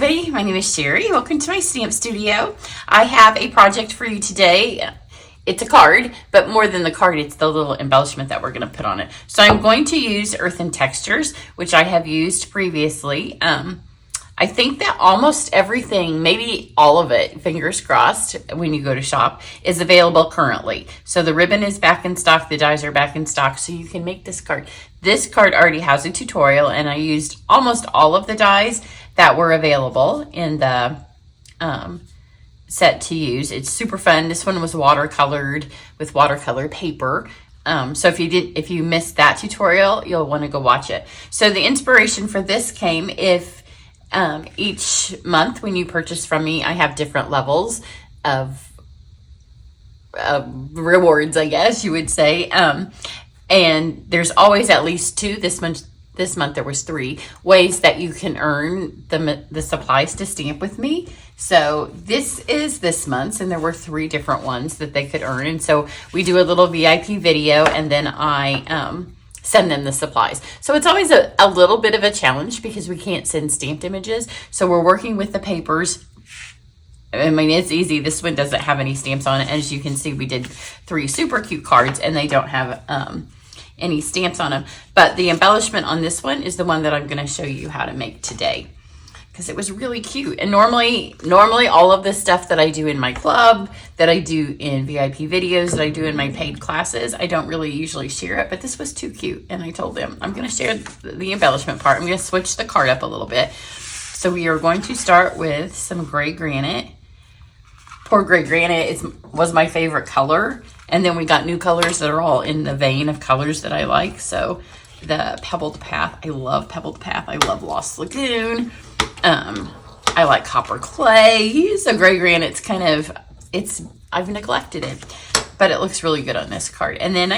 everybody, my name is Cheri. Welcome to my stamp studio. I have a project for you today. It's a card, but more than the card, it's the little embellishment that we're going to put on it. So I'm going to use Earthen textures, which I have used previously. I think that almost everything, maybe all of it, fingers crossed, when you go to shop, is available currently. So the ribbon is back in stock, the dies are back in stock, so you can make this card. This card already has a tutorial, and I used almost all of the dies that were available in the set to use. It's super fun. This one was watercolored with watercolor paper. So if you missed that tutorial, you'll want to go watch it. So the inspiration for this came if each month when you purchase from me, I have different levels of rewards, I guess you would say. And there's always at least two. This month there was 3 ways that you can earn the supplies to stamp with me. So this is this month's, and there were 3 different ones that they could earn. And so we do a little VIP video, and then I send them the supplies. So it's always a little bit of a challenge because we can't send stamped images. So we're working with the papers. I mean, it's easy. This one doesn't have any stamps on it. As you can see, we did 3 super cute cards, and they don't have any stamps on them. But the embellishment on this one is the one that I'm going to show you how to make today, because it was really cute. And normally all of the stuff that I do in my club, that I do in VIP videos, that I do in my paid classes, I don't really usually share it, but this was too cute. And I told them I'm going to share the embellishment part. I'm going to switch the card up a little bit. So we are going to start with some gray granite. Poor gray granite was my favorite color. And then we got new colors that are all in the vein of colors that I like. So the Pebbled Path, I love Pebbled Path. I love Lost Lagoon. I like copper clay. So gray granite's I've neglected it, but it looks really good on this card. And then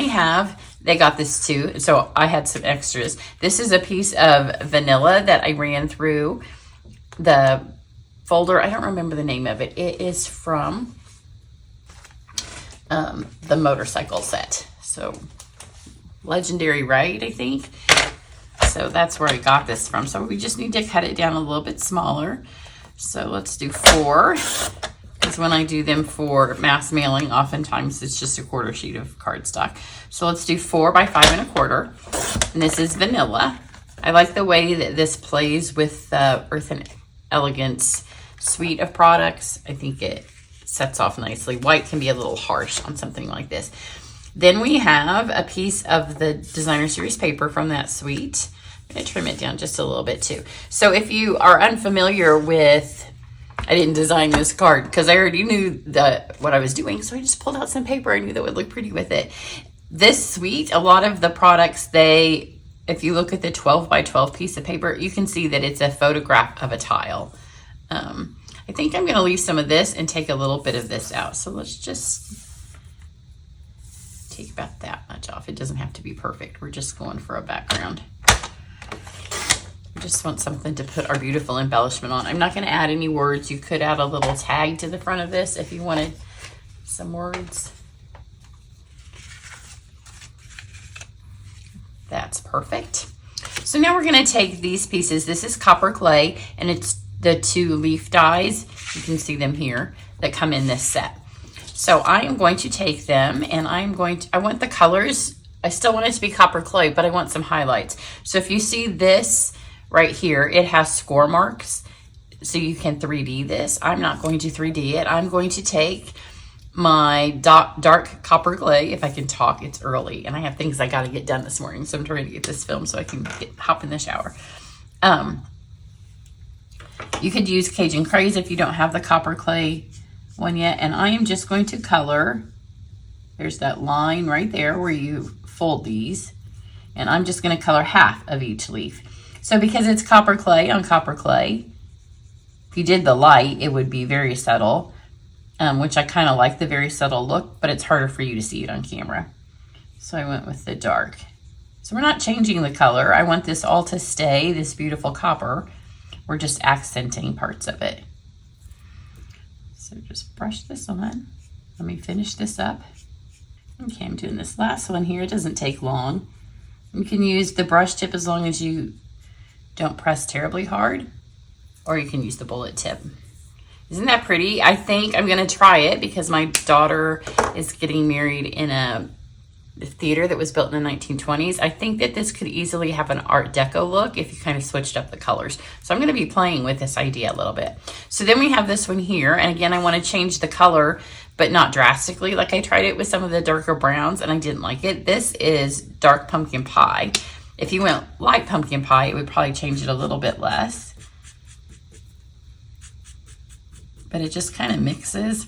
they got this too. So I had some extras. This is a piece of vanilla that I ran through the folder. I don't remember the name of it. It is from the motorcycle set. So Legendary Ride, I think. So that's where I got this from. So we just need to cut it down a little bit smaller. So let's do 4. Because when I do them for mass mailing, oftentimes it's just a 1/4 sheet of cardstock. So let's do 4 by 5 1/4. And this is vanilla. I like the way that this plays with the Earthen Elegance suite of products. I think it sets off nicely. White can be a little harsh on something like this. Then we have a piece of the Designer Series paper from that suite. I'm going to trim it down just a little bit too. So if you are unfamiliar with, I didn't design this card because I already knew what I was doing. So I just pulled out some paper. I knew that would look pretty with it. This suite, a lot of the products, if you look at the 12 by 12 piece of paper, you can see that it's a photograph of a tile. I think I'm going to leave some of this and take a little bit of this out. So let's just take about that much off. It doesn't have to be perfect. We're just going for a background. We just want something to put our beautiful embellishment on. I'm not going to add any words. You could add a little tag to the front of this if you wanted some words. That's perfect. So now we're going to take these pieces. This is copper clay, and it's the 2 leaf dies. You can see them here that come in this set. So I am going to take them, and I want the colors. I still want it to be copper clay, but I want some highlights. So if you see this right here, it has score marks, so you can 3D this. I'm not going to 3D it. I'm going to take my dark copper clay, if I can talk. It's early, and I have things I got to get done this morning, so I'm trying to get this filmed so I can hop in the shower. You could use Cajun Craze if you don't have the copper clay one yet. And I am just going to color. There's that line right there where you fold these. And I'm just going to color half of each leaf. So because it's copper clay on copper clay, if you did the light, it would be very subtle, which I kind of like the very subtle look, but it's harder for you to see it on camera. So I went with the dark. So we're not changing the color. I want this all to stay, this beautiful copper. We're just accenting parts of it. So just brush this on. Let me finish this up. Okay, I'm doing this last one here. It doesn't take long. You can use the brush tip as long as you don't press terribly hard. or you can use the bullet tip. Isn't that pretty? I think I'm going to try it because my daughter is getting married in a theater that was built in the 1920s. I think that this could easily have an Art Deco look if you kind of switched up the colors. So I'm going to be playing with this idea a little bit. So then we have this one here. And again, I want to change the color, but not drastically. Like I tried it with some of the darker browns and I didn't like it. This is dark pumpkin pie. If you went light pumpkin pie, it would probably change it a little bit less. But it just kind of mixes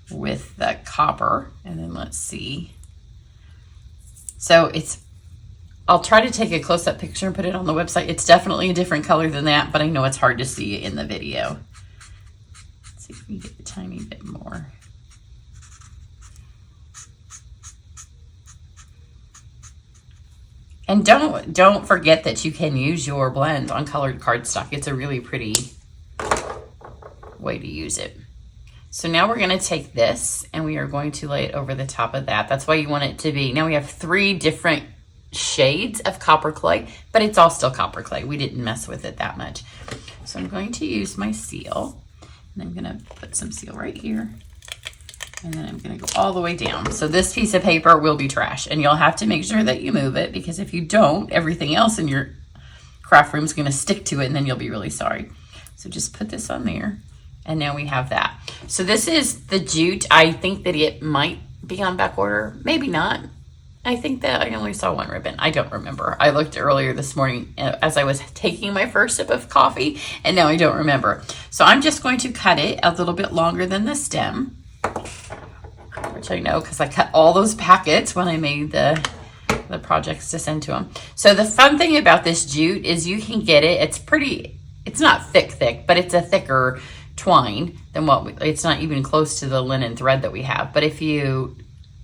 with the copper. And then let's see. So I'll try to take a close-up picture and put it on the website. It's definitely a different color than that, but I know it's hard to see it in the video. Let's see if we can get a tiny bit more. And don't forget that you can use your blend on colored cardstock. It's a really pretty way to use it. So now we're going to take this and we are going to lay it over the top of that. That's why you want it to be. Now we have 3 different shades of copper clay, but it's all still copper clay. We didn't mess with it that much. So I'm going to use my seal and I'm going to put some seal right here. And then I'm going to go all the way down. So this piece of paper will be trash and you'll have to make sure that you move it because if you don't, everything else in your craft room is going to stick to it and then you'll be really sorry. So just put this on there. And now we have that. So this is the jute. I think that it might be on back order. Maybe not. I think that I only saw 1 ribbon. I don't remember. I looked earlier this morning as I was taking my first sip of coffee, and now I don't remember. So I'm just going to cut it a little bit longer than the stem, which I know because I cut all those packets when I made the projects to send to them. So the fun thing about this jute is you can get it. It's not thick, but it's a thicker twine than it's not even close to the linen thread that we have. But if you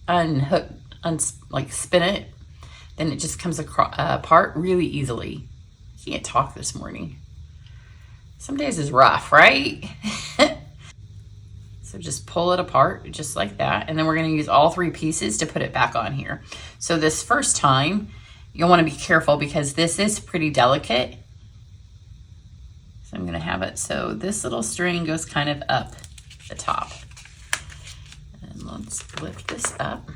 spin it, then it just comes apart really easily. Can't talk this morning. Some days is rough, right? So just pull it apart just like that. And then we're going to use all 3 pieces to put it back on here. So this first time, you'll want to be careful because this is pretty delicate. So I'm going to have it so this little string goes kind of up the top. And let's lift this up.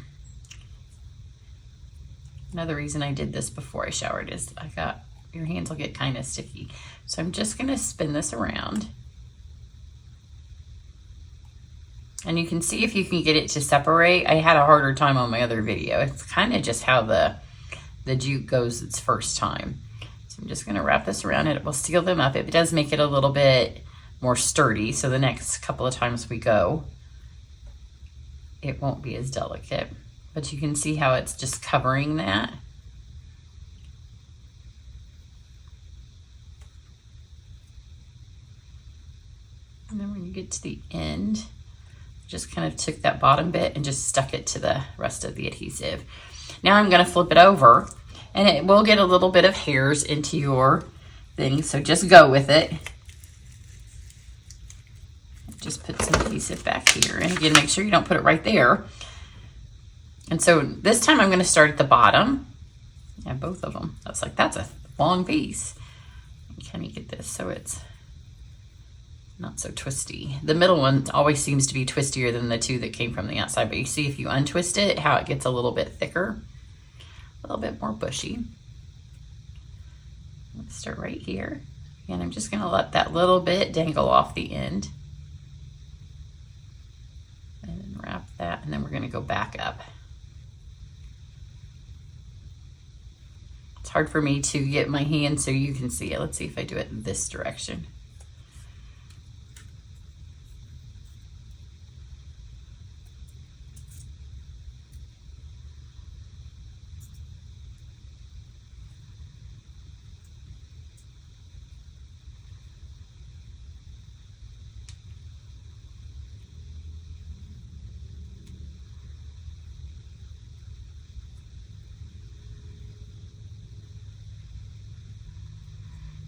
Another reason I did this before I showered is your hands will get kind of sticky. So I'm just going to spin this around. And you can see if you can get it to separate. I had a harder time on my other video. It's kind of just how the jute goes its first time. So I'm just going to wrap this around and it will seal them up. It does make it a little bit more sturdy. So the next couple of times we go, it won't be as delicate. But you can see how it's just covering that. And then when you get to the end, just kind of took that bottom bit and just stuck it to the rest of the adhesive. Now I'm going to flip it over and it will get a little bit of hairs into your thing. So just go with it. Just put some adhesive back here. And again, make sure you don't put it right there. And so this time I'm going to start at the bottom. Yeah, both of them. That's a long piece. Can you get this so it's not so twisty? The middle one always seems to be twistier than the 2 that came from the outside. But you see if you untwist it, how it gets a little bit thicker, a little bit more bushy. Let's start right here. And I'm just going to let that little bit dangle off the end. And then wrap that, and then we're going to go back up. It's hard for me to get my hand so you can see it. Let's see if I do it in this direction.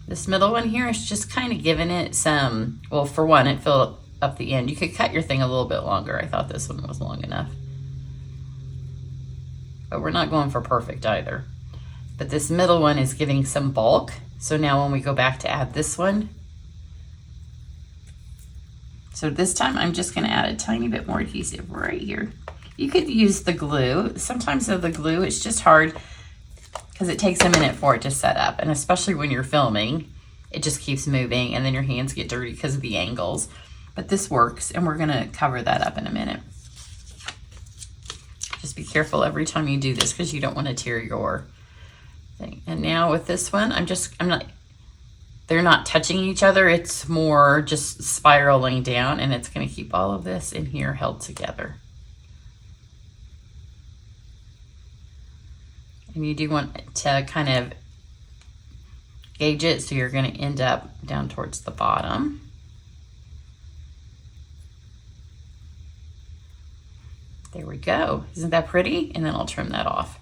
This middle one here is just kind of giving it some, well, for one, it filled up the end. You could cut your thing a little bit longer. I thought this one was long enough. But we're not going for perfect either. but this middle one is getting some bulk. So now when we go back to add this one, so this time I'm just going to add a tiny bit more adhesive right here. You could use the glue. Sometimes with the glue, it's just hard because it takes a minute for it to set up. And especially when you're filming, it just keeps moving and then your hands get dirty because of the angles. But this works, and we're going to cover that up in a minute. Just be careful every time you do this because you don't want to tear your thing. And now with this one, they're not touching each other. It's more just spiraling down, and it's going to keep all of this in here held together. And you do want to kind of gauge it, so you're going to end up down towards the bottom. There we go. Isn't that pretty? And then I'll trim that off.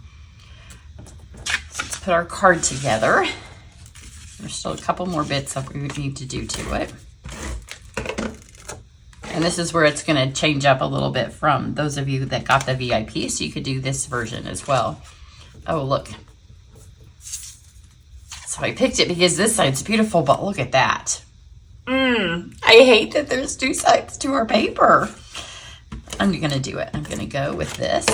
So let's put our card together. There's still a couple more bits that we would need to do to it. And this is where it's going to change up a little bit from those of you that got the VIP, so you could do this version as well. Oh, look. So I picked it because this side's beautiful, but look at that. I hate that there's two sides to our paper. I'm going to do it. I'm going to go with this.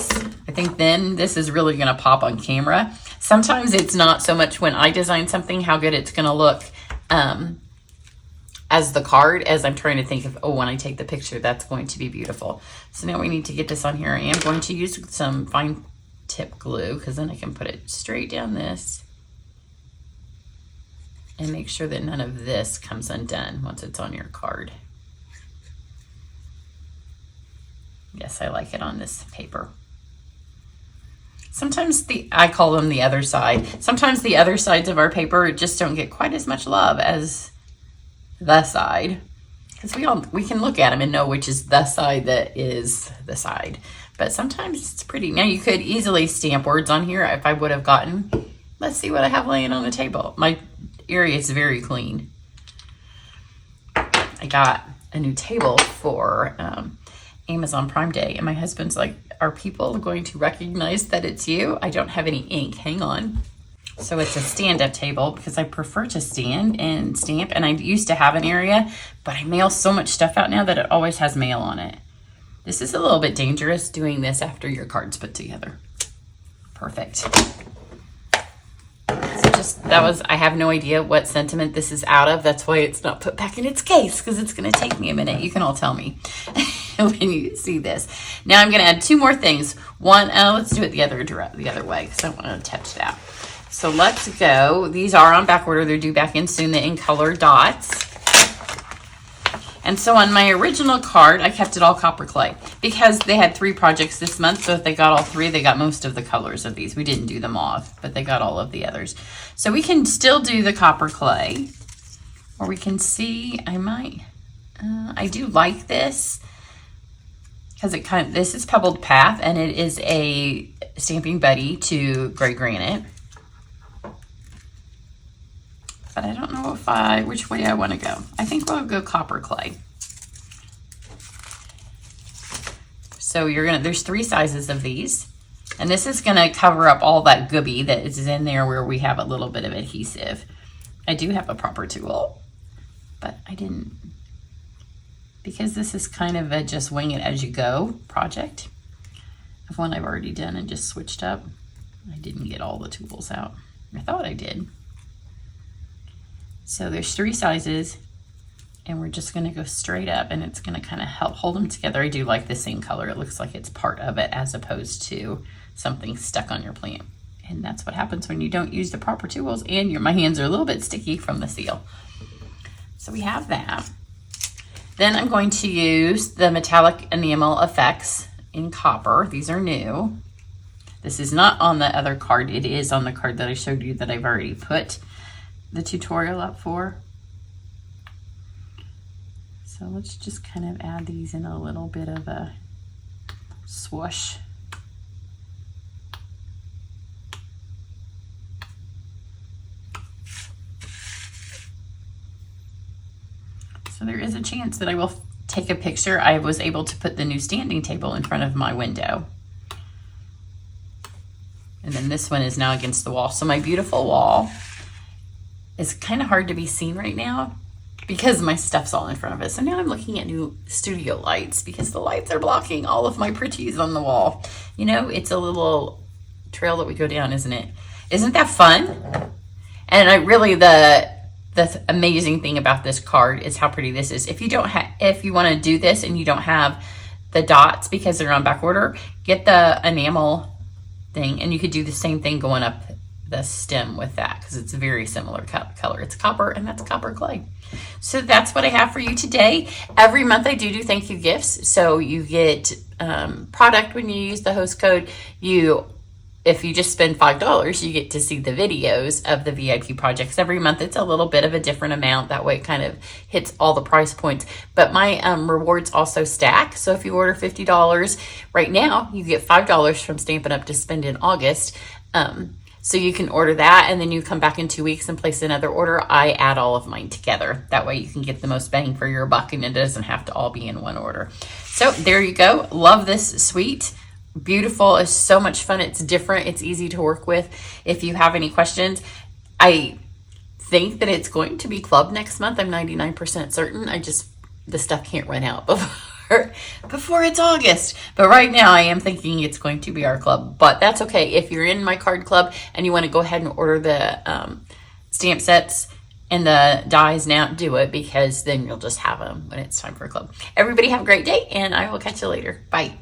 I think then this is really going to pop on camera. Sometimes it's not so much when I design something how good it's going to look as the card, as I'm trying to think of, oh, when I take the picture, that's going to be beautiful. So now we need to get this on here. I am going to use some fine tip glue because then I can put it straight down this and make sure that none of this comes undone once it's on your card. Yes, I like it on this paper. Sometimes I call them the other side. Sometimes the other sides of our paper just don't get quite as much love as the side. Because we can look at them and know which is the side that is the side. But sometimes it's pretty. Now you could easily stamp words on here if I would have gotten. Let's see what I have laying on the table. My area is very clean. I got a new table for Amazon Prime Day, and my husband's like, are people going to recognize that it's you? I don't have any ink. Hang on. So it's a stand-up table because I prefer to stand and stamp, and I used to have an area, but I mail so much stuff out now that it always has mail on it. This is a little bit dangerous doing this after your card's put together. Perfect. So I have no idea what sentiment this is out of. That's why it's not put back in its case, because it's going to take me a minute. You can all tell me when you see this. Now I'm going to add two more things. One, let's do it the other way because I want to touch that. So let's go. These are on back order. They're due back in soon. The In Color dots. And so on my original card, I kept it all copper clay because they had 3 projects this month. So if they got all 3, they got most of the colors of these. We didn't do them all, but they got all of the others. So we can still do the copper clay, or we can see, I do like this because this is Pebbled Path, and it is a stamping buddy to Gray Granite. But I don't know which way I want to go. I think we'll go copper clay. So there's 3 sizes of these. And this is gonna cover up all that gooby that is in there where we have a little bit of adhesive. I do have a proper tool, but I didn't, because this is kind of a just wing it as you go project of one I've already done and just switched up. I didn't get all the tools out. I thought I did. So there's 3 sizes, and we're just gonna go straight up, and it's gonna kind of help hold them together. I do like the same color. It looks like it's part of it as opposed to something stuck on your plant. And that's what happens when you don't use the proper tools, and my hands are a little bit sticky from the seal. So we have that. Then I'm going to use the metallic enamel effects in copper. These are new. This is not on the other card. It is on the card that I showed you that I've already put the tutorial up for. So let's just kind of add these in a little bit of a swoosh. So there is a chance that I will take a picture. I was able to put the new standing table in front of my window. And then and this one is now against the wall. So my beautiful wall is kind of hard to be seen right now because my stuff's all in front of it. So now I'm looking at new studio lights because the lights are blocking all of my pretties on the wall. You know, it's a little trail that we go down, isn't it? Isn't that fun? And I really, the amazing thing about this card is how pretty this is. If you don't have, if you want to do this and you don't have the dots because they're on back order, get the enamel thing, and you could do the same thing going up the stem with that because it's a very similar color. It's copper, and that's copper clay. So that's what I have for you today. Every month I do thank you gifts. So you get product when you use the host code. If you just spend $5, you get to see the videos of the VIP projects. Every month it's a little bit of a different amount. That way it kind of hits all the price points. But my rewards also stack. So if you order $50 right now, you get $5 from Stampin' Up! To spend in August. So you can order that, and then you come back in 2 weeks and place another order. I add all of mine together. That way you can get the most bang for your buck, and it doesn't have to all be in one order. So there you go. Love this suite. Beautiful. It's so much fun. It's different. It's easy to work with. If you have any questions, I think that it's going to be club next month. I'm 99% certain. The stuff can't run out before it's August. But right now I am thinking it's going to be our club. But that's okay. If you're in my card club and you want to go ahead and order the stamp sets and the dies now, do it, because then you'll just have them when it's time for a club. Everybody have a great day, and I will catch you later. Bye.